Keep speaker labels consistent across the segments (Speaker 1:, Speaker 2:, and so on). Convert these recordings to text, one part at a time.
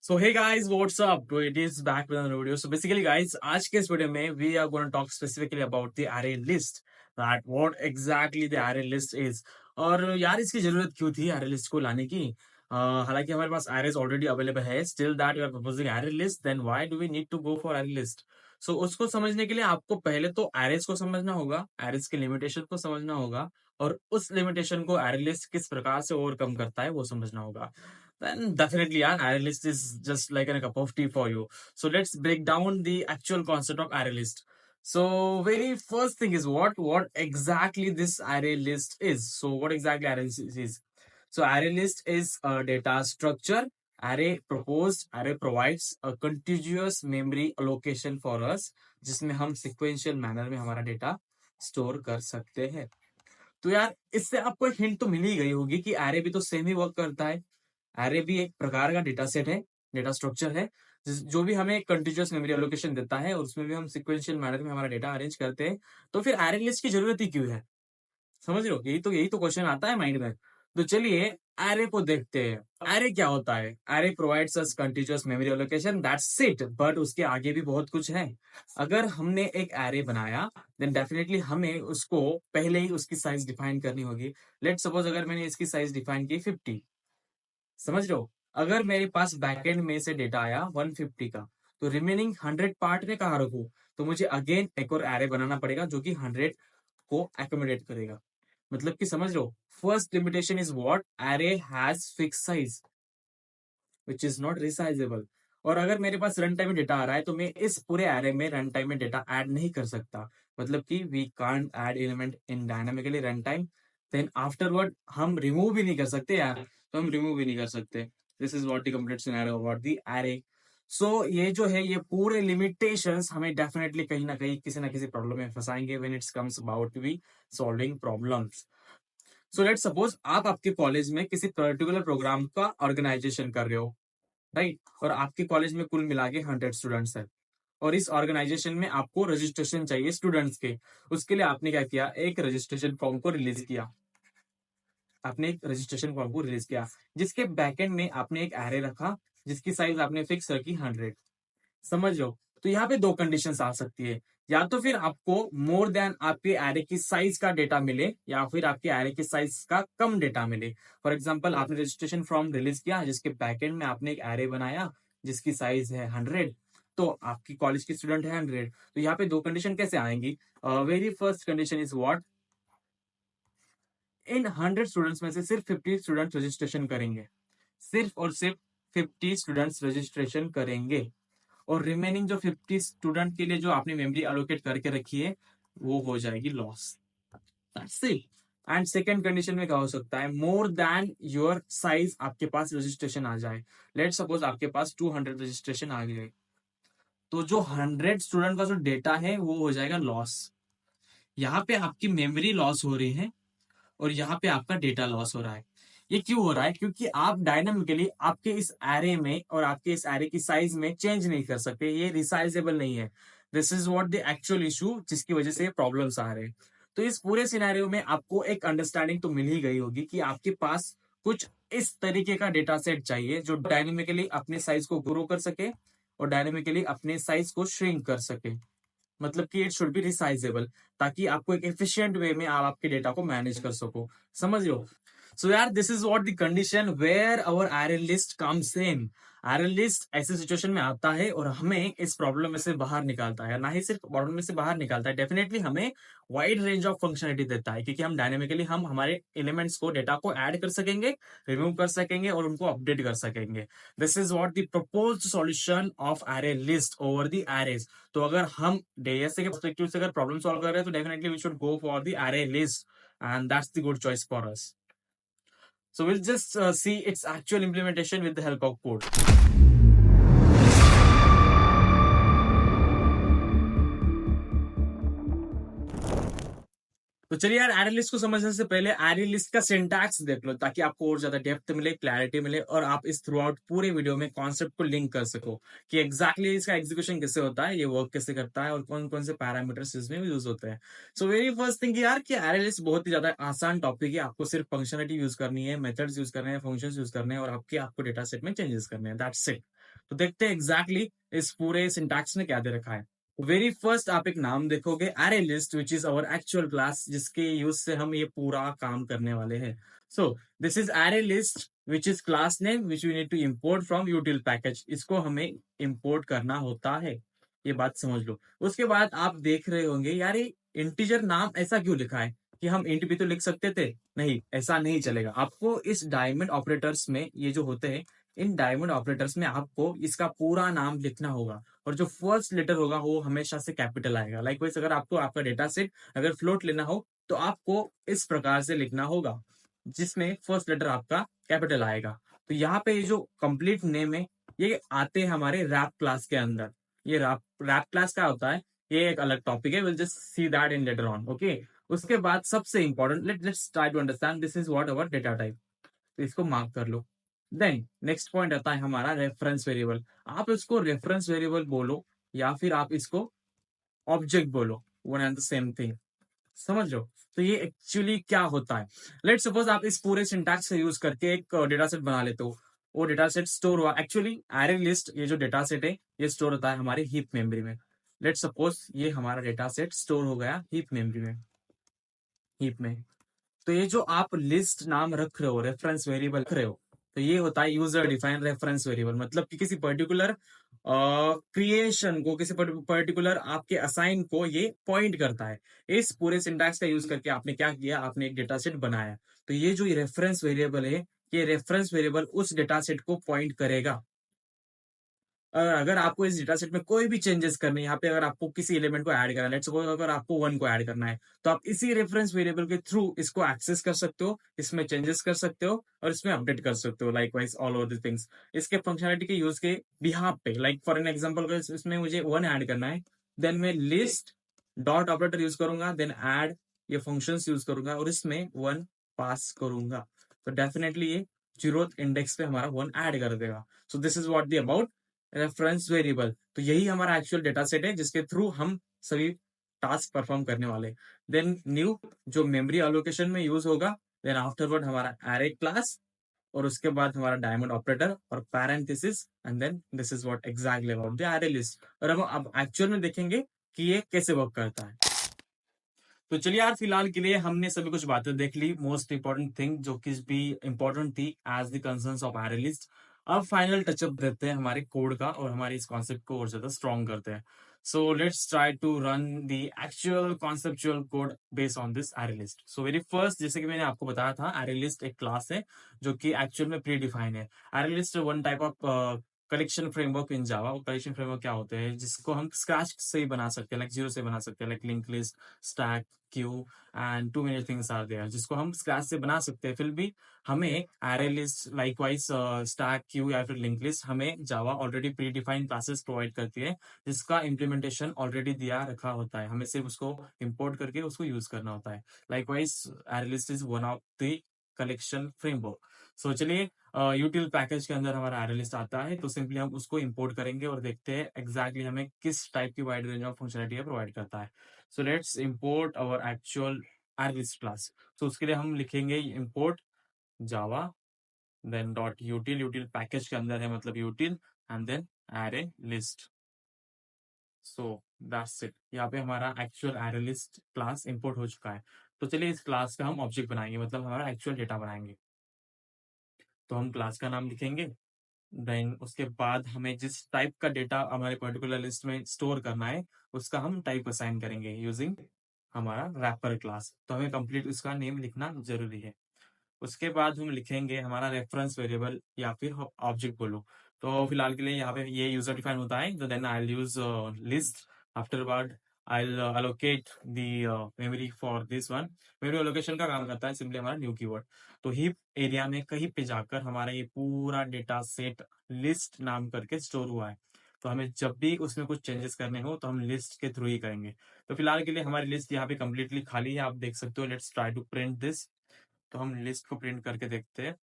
Speaker 1: So hey guys, what's up? So it is back with another video. So basically guys, आज के इस video में we are going to talk specifically about the array list. That what exactly the array list is. और यार इसकी जरूरत क्यों थी array list को लाने की? हालांकि हमारे पास arrays already available है. Still that we are proposing array list. Then why do we need to go for array list? So उसको समझने के लिए आपको पहले तो arrays को समझना होगा, arrays के limitation को समझना होगा, और उस limitation को array list किस प्रकार से overcome करता है वो समझना होगा. Then definitely, yeah, array list is just like a cup of tea for you. So let's break down the actual concept of array list. So very first thing is what exactly this array list is. So what exactly array list is? So array list is a data structure. Array provides a contiguous memory allocation for us, जिसमें हम sequential manner में हमारा data store कर सकते हैं. तो यार इससे आपको एक हिंट तो मिल ही गई होगी कि एरे भी तो सेम ही वर्क करता है. एरे भी एक प्रकार का डेटा सेट है, डेटा स्ट्रक्चर है, जो भी हमें कंटिन्यूअस मेमोरी एलोकेशन देता है और उसमें भी हम सिक्वेंशियल मैनर में हमारा डेटा अरेंज करते हैं. तो फिर एरे लिस्ट की जरूरत ही क्यों है? समझ रहे हो? यही तो क्वेश्चन आता है माइंड में. तो चलिए एरे को देखते हैं. एरे क्या होता है? Array provides us continuous memory allocation, that's it. But उसके आगे भी बहुत कुछ है. अगर हमने एक एरे बनाया देन डेफिनेटली हमें उसको पहले ही उसकी साइज डिफाइन करनी होगी. लेट सपोज अगर मैंने इसकी साइज डिफाइन की 50. समझ रहे हो? अगर मेरे पास बैकएंड में से डेटा आया 150 का, तो रिमेनिंग 100 पार्ट में कहाँ रखूं? तो मुझे अगेन एक और एरे बनाना पड़ेगा जो कि 100 को एकोमोडेट करेगा. मतलब कि समझ लो, first limitation is what? Array has fix size which is not resizable. और अगर मेरे पास रन टाइम में डेटा आ रहा है तो मैं इस पूरे एरे में रन टाइम में डेटा ऐड नहीं कर सकता. मतलब कि we can't add element in dynamically run time. Then afterward हम रिमूव भी नहीं कर सकते यार, तो हम रिमूव भी नहीं कर सकते. This is what the complete scenario about the array. So ये जो है, ये पूरे लिमिटेशंस हमें डेफिनेटली कहीं ना कहीं किसी ना किसी प्रॉब्लम में फंसाएंगे when it's comes about be solving problems. So let's suppose आप आपके कॉलेज में किसी पर्टिकुलर प्रोग्राम का ऑर्गेनाइजेशन कर रहे हो, राइट? और आपके कॉलेज में कुल मिला के 100 स्टूडेंट्स है, और इस ऑर्गेनाइजेशन में आपको रजिस्ट्रेशन चाहिए स्टूडेंट्स के. उसके लिए आपने क्या किया? एक रजिस्ट्रेशन फॉर्म को रिलीज किया. आपने एक रजिस्ट्रेशन फॉर्म को रिलीज किया जिसके बैकएंड में आपने एक एरे रखा जिसकी साइज आपने फिक्स रखी 100. समझ लो, तो यहाँ पे दो कंडीशंस आ सकती है. या तो फिर आपको मोर देन आपके एरे की साइज का डेटा मिले, या फिर आपके एरे की साइज का कम डेटा मिले. फॉर एग्जांपल, आपने रजिस्ट्रेशन फॉर्म रिलीज किया जिसके बैकएंड में आपने एक एरे बनाया जिसकी साइज है 100, तो आपकी कॉलेज की स्टूडेंट है 100. तो यहाँ पे दो कंडीशन कैसे आएंगी? Very first condition is what? In 100 students में से सिर्फ 50 स्टूडेंट्स रजिस्ट्रेशन करेंगे. सिर्फ और सिर्फ 50 स्टूडेंट्स रजिस्ट्रेशन करेंगे, और रिमेनिंग जो 50 स्टूडेंट के लिए जो आपने मेमोरी अलोकेट करके रखी है वो हो जाएगी loss. That's it. And second condition में क्या हो सकता है? मोर देन योर साइज आपके पास रजिस्ट्रेशन आ जाए. लेट सपोज आपके पास 200 रजिस्ट्रेशन आ गए, तो जो 100 स्टूडेंट का जो डेटा है वो हो जाएगा लॉस. यहाँ पे आपकी मेमोरी लॉस हो रही है और यहाँ पे आपका डेटा लॉस हो रहा है. ये क्यों हो रहा है? क्योंकि आप डायनामिकली आपके इस एरे में और आपके इस एरे की साइज में चेंज नहीं कर सकते. ये रिसाइजेबल नहीं है. This is what the actual issue जिसकी वजह से प्रॉब्लम्स आ रहे हैं. तो इस पूरे सिनेरियो में आपको एक अंडरस्टैंडिंग तो मिल ही गई होगी कि आपके पास कुछ इस तरीके का डेटा सेट चाहिए जो डायनामिकली अपने साइज को ग्रो कर सके और डायनामिकली अपने साइज को श्रिंक कर सके. मतलब कि इट शुड बी रिसाइजेबल, ताकि आपको एक एफिशिएंट वे में आप आपके डेटा को मैनेज कर सको. समझ लो. सो यार, this is what the condition where our array list comes in. Array list ऐसे सिचुएशन में आता है और हमें इस प्रॉब्लम में से बाहर निकालता है. ना ही सिर्फ प्रॉब्लम में से बाहर निकालता है, डेफिनेटली हमें वाइड रेंज ऑफ फंक्शनलिटी देता है, क्योंकि हम डायनामिकली हम हमारे एलिमेंट्स को, डेटा को ऐड कर सकेंगे, रिमूव कर सकेंगे और उनको अपडेट कर सकेंगे. This is what the proposed solution of array list over the arrays. तो अगर हम डीएसए के पर्सपेक्टिव से अगर प्रॉब्लम सॉल्व कर रहे हैं तो definitely we should go for the array list, and that's the good choice for us. So we'll just see its actual implementation with the help of code. तो चलिए यार, एरे लिस्ट को समझने से पहले एरे लिस्ट का syntax देख लो, ताकि आपको और ज्यादा डेप्थ मिले, क्लैरिटी मिले, और आप इस थ्रू आउट पूरे वीडियो में कॉन्सेप्ट को लिंक कर सको कि एग्जैक्टली इसका एग्जीक्यूशन कैसे होता है, ये वर्क कैसे करता है और कौन कौन से पैरामीटर्स इसमें यूज होते हैं. सो वेरी फर्स्ट थिंग यार, कि एरे लिस्ट बहुत ही ज्यादा आसान टॉपिक है. आपको सिर्फ फंक्शनलिटी यूज करनी है, मेथड्स यूज करने हैं, फंक्शंस यूज करने हैं, और आपको डेटा सेट में चेंजेस करने हैं. That's it. तो देखते हैं एग्जैक्टली इस पूरे सिंटैक्स में क्या दे रखा है। वेरी फर्स्ट आप एक नाम देखोगे, array list which is our actual class, जिसके यूज से हम ये पूरा काम करने वाले हैं। So this is array list which is class name which we need to import from util package. इसको हमें इम्पोर्ट करना होता है, ये बात समझ लो। उसके बाद आप देख रहे होंगे यार ये इंटीजर नाम ऐसा क्यों लिखा है, कि हम इंट भी तो लिख सकते थे। नहीं, ऐसा नहीं चलेगा। आपको इस डायमंड ऑपरेटर्स में ये जो होते हैं, इन डायमंड ऑपरेटर्स में आपको इसका पूरा नाम लिखना होगा, और जो फर्स्ट लेटर होगा वो हमेशा से कैपिटल आएगा। लाइकवाइज अगर आपको आपका डेटा सेट अगर फ्लोट लेना हो तो आपको इस प्रकार से लिखना होगा, जिसमें फर्स्ट लेटर आपका कैपिटल आएगा। तो यहाँ पे ये जो कंप्लीट नेम है, ये आते हैं हमारे रैप क्लास के अंदर। ये रैप रैप क्लास का होता है, ये एक अलग टॉपिक है, will just see that in later on, okay. उसके बाद सबसे important, let's try to understand this is what our data type. तो इसको मार्क कर लो। देन नेक्स्ट पॉइंट आता है हमारा रेफरेंस वेरिएबल। आप इसको रेफरेंस वेरिएबल बोलो या फिर आप इसको ऑब्जेक्ट बोलो, one and the same thing. समझ लो। तो ये एक्चुअली क्या होता है, लेट सपोज आप इस पूरे सिंटैक्स का यूज करके एक डेटा सेट बना लेते हो। वो डेटा सेट स्टोर हुआ, एक्चुअली एरे लिस्ट ये जो डेटा सेट है ये स्टोर होता है हमारी हीप मेमोरी में। लेट सपोज ये हमारा डेटा सेट स्टोर हो गया हीप मेमोरी में, हीप में। तो ये जो आप लिस्ट नाम रख रहे हो, रेफरेंस वेरिएबल रख रहे हो, तो ये होता है यूजर डिफाइन रेफरेंस वेरिएबल। मतलब कि किसी पर्टिकुलर क्रिएशन को, किसी पर्टिकुलर आपके असाइन को ये पॉइंट करता है। इस पूरे सिंटैक्स का यूज करके आपने क्या किया, आपने एक डेटा सेट बनाया। तो ये जो रेफरेंस वेरिएबल है, ये रेफरेंस वेरिएबल उस डेटा सेट को पॉइंट करेगा। अगर आपको इस डेटा सेट में कोई भी चेंजेस करने हैं, यहाँ पे अगर आपको किसी एलिमेंट को ऐड करना है, लेट्स सपोज अगर आपको 1 को ऐड करना है, तो आप इसी रेफरेंस वेरिएबल के थ्रू इसको एक्सेस कर सकते हो, इसमें चेंजेस कर सकते हो और इसमें अपडेट कर सकते हो। Likewise all over the things इसके फंक्शनलिटी के यूज के बिहाफ पे, लाइक फॉर एन एग्जांपल अगर इसमें मुझे 1 ऐड करना है, देन मैं लिस्ट डॉट ऑपरेटर यूज करूंगा, देन ऐड ये फंक्शंस यूज करूंगा और इसमें 1 पास करूंगा। तो डेफिनेटली ये जीरोथ इंडेक्स पे हमारा 1 ऐड कर देगा। सो this is what the about reference variable. तो यही हमारा एक्चुअल डेटा सेट है जिसके थ्रू हम सभी टास्क परफॉर्म करने वाले। देन न्यू जो मेमोरी एलोकेशन में यूज होगा, देन आफ्टरवर्ड हमारा एरे क्लास, और उसके बाद हमारा डायमंड ऑपरेटर और parenthesis, and then this is what exactly about the array list. और हम अब एक्चुअल में देखेंगे कि ये कैसे वर्क करता है। तो चलिए यार, फिलहाल के लिए हमने सभी कुछ बातें देख ली, मोस्ट इंपॉर्टेंट थिंग जो कि भी इंपॉर्टेंट थी as the concerns of array list. अब फाइनल टचअप देते हैं हमारे कोड का और हमारे इस कॉन्सेप्ट को और ज्यादा स्ट्रॉन्ग करते हैं। So let's try to run the actual conceptual code based on this array list. So very first, जैसे कि मैंने आपको बताया था, एरे लिस्ट एक क्लास है जो कि एक्चुअल में प्री डिफाइन है। Array list one type of collection framework in Java. वो कलेक्शन फ्रेमवर्क क्या होते हैं, जिसको हम स्क्रैच से ही बना सकते हैं, लाइक जीरो से बना सकते हैं, like link list, stack, queue and too many things are there, जिसको हम स्क्रैच से बना सकते हैं। फिर भी हमें array list, likewise stack, queue या फिर लिंक लिस्ट, हमें Java already pre defined classes provide करती है, जिसका इम्प्लीमेंटेशन ऑलरेडी दिया रखा होता है। हमें सिर्फ उसको इंपोर्ट करके उसको यूज करना होता है। Likewise array list is one of the collection framework. So चलिए, यूटिल पैकेज के अंदर हमारा एरे लिस्ट आता है, तो सिंपली हम उसको इंपोर्ट करेंगे और देखते हैं एग्जैक्टली हमें किस टाइप की wide range of functionality provide करता है। So let's import our actual array list class. तो उसके लिए हम लिखेंगे import Java, then dot util, util package के अंदर है मतलब util, and then array list. So that's it. यहाँ पे हमारा actual array list class import हो चुका है। तो चलिए इस क्लास का हम ऑब्जेक्ट बनाएंगे, मतलब हमारा एक्चुअल डेटा बनाएंगे। तो हम क्लास का नाम लिखेंगे, देन उसके बाद हमें जिस टाइप का डेटा हमारे पर्टिकुलर लिस्ट में स्टोर करना है उसका हम टाइप असाइन करेंगे यूजिंग हमारा रैपर क्लास। तो हमें कंप्लीट उसका नेम लिखना जरूरी है। उसके बाद हम लिखेंगे हमारा रेफरेंस वेरिएबल या फिर ऑब्जेक्ट बोलो। तो फिलहाल के लिए यहाँ पे ये यूजर डिफाइन होता है, तो then I use list, afterward I allocate the memory for this one. Memory allocation का काम करता है सिंपली हमारा न्यू कीवर्ड। तो हीप एरिया में कहीं पे जाकर हमारा ये पूरा डेटा सेट लिस्ट नाम करके स्टोर हुआ है। तो हमें जब भी उसमें कुछ चेंजेस करने हो तो हम लिस्ट के थ्रू ही करेंगे। तो फिलहाल के लिए हमारी लिस्ट यहाँ पे कंप्लीटली खाली है, आप देख सकते हो। Let's try to print this. तो हम लिस्ट को प्रिंट करके देखते हैं।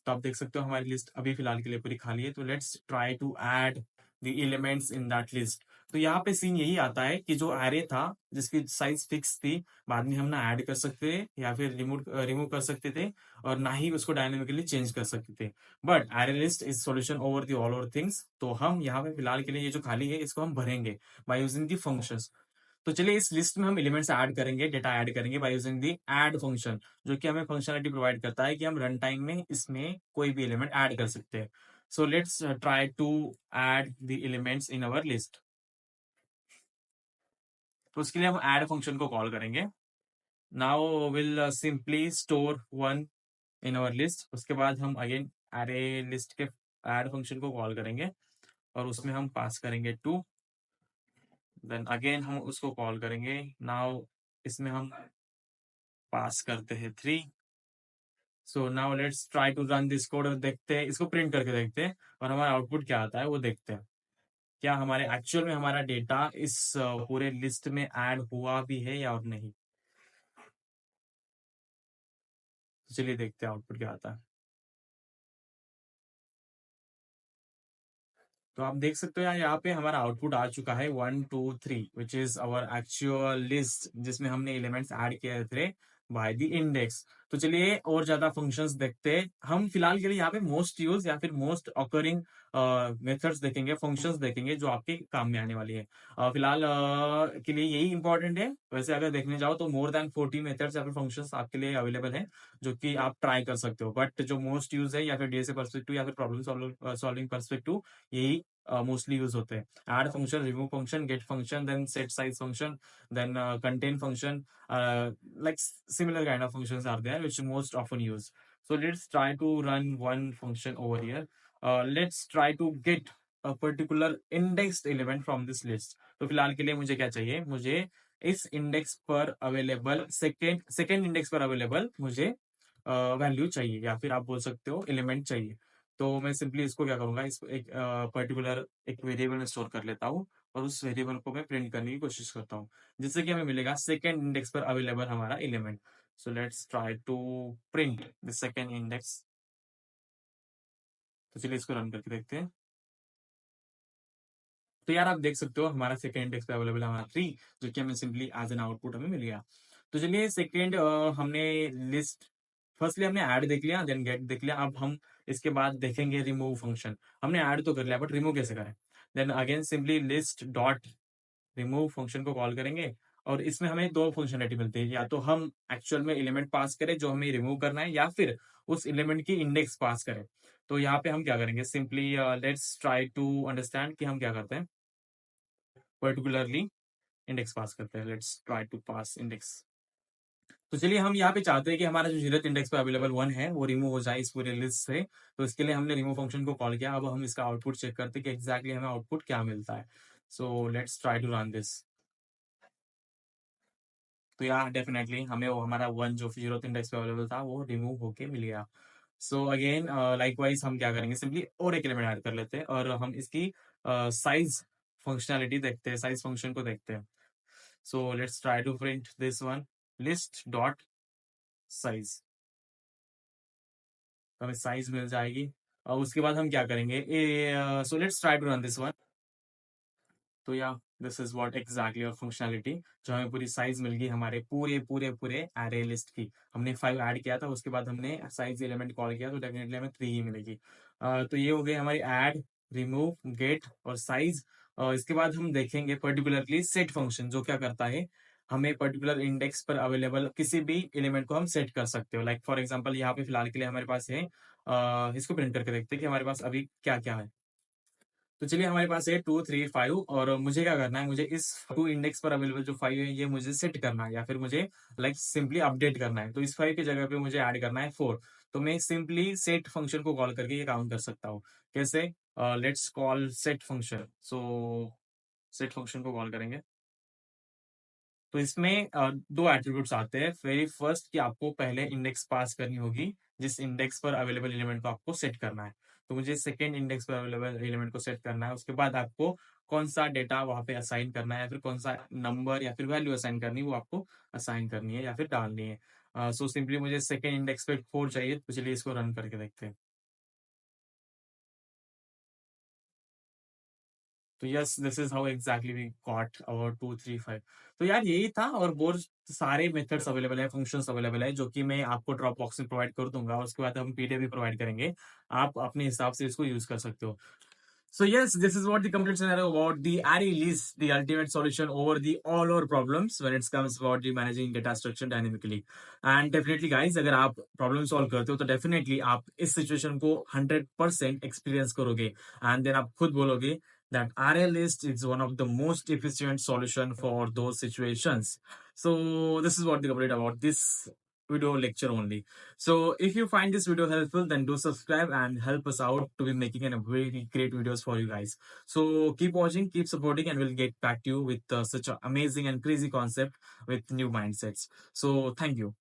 Speaker 1: तो आप देख सकते हो हमारी लिस्ट अभी फिलहाल के लिए पूरी खाली है। तो let's try to add the elements in that list. तो यहाँ पे सीन यही आता है कि जो एरे था जिसकी साइज फिक्स थी, बाद में हम ना ऐड कर सकते थे या फिर रिमूव रिमूव कर सकते थे, और ना ही उसको डायनेमिकली चेंज कर सकते थे। But array list is solution over the all over things. तो हम यहाँ पे फिलहाल के लिए ये जो खाली है इसको हम भरेंगे बाय यूजिंग दी फंक्शंस। तो चलिए इस लिस्ट में हम एलिमेंट्स ऐड करेंगे, डेटा ऐड करेंगे by using the add function, जो कि हमें फंक्शनलिटी प्रोवाइड करता है कि हम रन टाइम में इसमें कोई भी एलिमेंट ऐड कर सकते हैं। So let's try to add the elements in our list. तो उसके लिए हम ऐड फंक्शन को कॉल करेंगे। Now will simply store one in our list. उसके बाद हम अगेन अरे लिस्ट के ऐड फंक्शन को कॉल करेंगे और उसमें हम पास करेंगे टू। देन अगेन हम उसको कॉल करेंगे। नाउ इसमें हम पास करते हैं three. So now let's try to run this code और देखते हैं, इसको प्रिंट करके देखते हैं और हमारा आउटपुट क्या आता है वो देखते हैं। क्या हमारे एक्चुअल में हमारा डेटा इस पूरे लिस्ट में ऐड हुआ भी है या और नहीं। तो चलिए देखते हैं आउटपुट क्या आता है। तो आप देख सकते हो यार, यहाँ पे हमारा आउटपुट आ चुका है 1 2 3, विच इज अवर एक्चुअल लिस्ट जिसमें हमने एलिमेंट्स ऐड किए थे बाय द इंडेक्स। तो चलिए और ज्यादा फंक्शंस देखते हैं। हम फिलहाल के लिए यहाँ पे मोस्ट यूज या फिर मोस्ट ऑकरिंग मेथड्स देखेंगे, फंक्शंस देखेंगे जो आपके काम में आने वाली है। फिलहाल के लिए यही इंपॉर्टेंट है। वैसे अगर देखने जाओ तो मोर देन 40 मेथड्स या फिर फंक्शंस आपके लिए अवेलेबल है, जो कि आप ट्राई कर सकते हो। बट जो मोस्ट यूज है या फिर डीएसए परस्पेक्टिव या फिर प्रॉब्लम सॉल्विंग परस्पेक्टिव, यही मोस्टली यूज होते हैं। Add function, remove function, get function, then set size function, then contain function, like similar kind of functions are there which most often used. So let's try to run one function over here. Let's try to get a particular indexed element from this list. तो फिलहाल के लिए मुझे क्या चाहिए, मुझे इस index पर अवेलेबल सेकेंड सेकेंड इंडेक्स पर अवेलेबल मुझे वैल्यू चाहिए या फिर आप बोल सकते हो एलिमेंट चाहिए। तो मैं सिंपली इसको क्या करूंगा, इसको एक पर्टिकुलर एक वेरिएबल में स्टोर कर लेता हूँ और उस वेरिएबल को मैं प्रिंट करने की कोशिश करता हूँ, जिससे कि हमें मिलेगा सेकेंड इंडेक्स पर अवेलेबल हमारा element. So let's try to print the second index. तो चलिए इसको रन करके देखते हैं। तो यार आप देख सकते हो हमारा सेकेंड इंडेक्स पे अवेलेबल है हमारा थ्री, जो कि हमें सिंपली एज एन आउटपुट हमें मिल गया। तो चलिए सेकेंड हमने लिस्ट, फर्स्टली हमने ऐड देख लिया, देन गेट देख लिया। अब हम इसके बाद देखेंगे रिमूव फंक्शन। हमने ऐड तो कर लिया बट रिमूव कैसे करें। Then again simply list dot remove function को कॉल करेंगे और इसमें हमें दो फंक्शनलिटी मिलती है, या तो हम एक्चुअल में एलिमेंट पास करें जो हमें रिमूव करना है, या फिर उस एलिमेंट की इंडेक्स पास करें। तो यहाँ पे हम क्या करेंगे, simply let's try to understand कि हम क्या करते हैं। पर्टिकुलरली इंडेक्स पास करते हैं, let's try to pass index. तो चलिए हम यहाँ पे चाहते हैं कि हमारा जो जीरोथ इंडेक्स पे अवेलेबल वन है वो रिमूव हो जाए इस पूरे लिस्ट से। तो इसके लिए हमने रिमूव फंक्शन को कॉल किया। अब हम इसका आउटपुट चेक करते हैं कि एग्जैक्टली हमें आउटपुट क्या मिलता है। So let's try to run this. तो यहाँ डेफिनेटली हमें वो हमारा वन जो जीरोथ इंडेक्स पे अवेलेबल था वो रिमूव होके मिल गया। सो अगेन लाइकवाइज हम क्या करेंगे, सिंपली और एक एलिमेंट ऐड कर लेते हैं और हम इसकी साइज फंक्शनैलिटी देखते हैं, साइज फंक्शन को देखते हैं। So let's try to print this one, list dot size. तो हमें साइज मिल जाएगी और उसके बाद हम क्या करेंगे, so let's try to run this one. तो या this is what exactly our functionality, जो हमें पूरी साइज मिल गई हमारे पूरे पूरे पूरे एरे लिस्ट की। हमने फाइव ऐड किया था, उसके बाद हमने साइज एलिमेंट कॉल किया, तो डेफिनेटली हमें थ्री ही मिलेगी। तो ये हो गई हमारी ऐड, रिमूव, गेट और साइज। इसके बाद हम देखेंगे पर्टिकुलरली सेट फंक्शन, जो क्या करता है, हमें पर्टिकुलर इंडेक्स पर अवेलेबल किसी भी एलिमेंट को हम सेट कर सकते हो। लाइक फॉर एग्जाम्पल यहाँ पे फिलहाल के लिए हमारे पास है, इसको प्रिंट करके देखते हैं कि हमारे पास अभी क्या क्या है। तो चलिए हमारे पास है 2 3 5, और मुझे क्या करना है, मुझे इस टू इंडेक्स पर अवेलेबल जो फाइव है ये मुझे सेट करना है या फिर मुझे लाइक सिंपली अपडेट करना है। तो इस फाइव की जगह पे मुझे ऐड करना है फोर। तो मैं सिंपली सेट फंक्शन को कॉल करके ये काम कर सकता हूँ। कैसे, let's call set function. So set function को कॉल करेंगे। तो इसमें दो एट्रीब्यूट्स आते हैं। वेरी फर्स्ट कि आपको पहले इंडेक्स पास करनी होगी जिस इंडेक्स पर अवेलेबल एलिमेंट को आपको सेट करना है। तो मुझे सेकेंड इंडेक्स पर अवेलेबल एलिमेंट को सेट करना है। उसके बाद आपको कौन सा डेटा वहां पे असाइन करना है या फिर कौन सा नंबर या फिर वैल्यू असाइन करनी है वो आपको असाइन करनी है या फिर डालनी है। सो सिंपली मुझे सेकेंड इंडेक्स पे फोर चाहिए, तो चलिए इसको रन करके देखते हैं। तो yes, this is how exactly we got our 235। तो यार यही था, और बहुत सारे मेथड्स अवेलेबल है, फंक्शंस अवेलेबल है, जो कि मैं आपको ड्रॉप बॉक्स में प्रोवाइड कर दूंगा, उसके बाद हम पीडीएफ भी प्रोवाइड करेंगे। आप अपने हिसाब से इसको यूज कर सकते हो। So yes, this is what the complete scenario about the array list, the ultimate solution over the all our problems when it comes about the managing data structure dynamically. And definitely guys, अगर आप problem solve करते हो तो definitely आप इस situation को 100% experience करोगे, and then आप खुद बोलोगे that array list is one of the most efficient solution for those situations. So this is what the complete about this video lecture only. So if you find this video helpful, then do subscribe and help us out to be making a very great videos for you guys. So keep watching, keep supporting, and we'll get back to you with such an amazing and crazy concept with new mindsets. So thank you.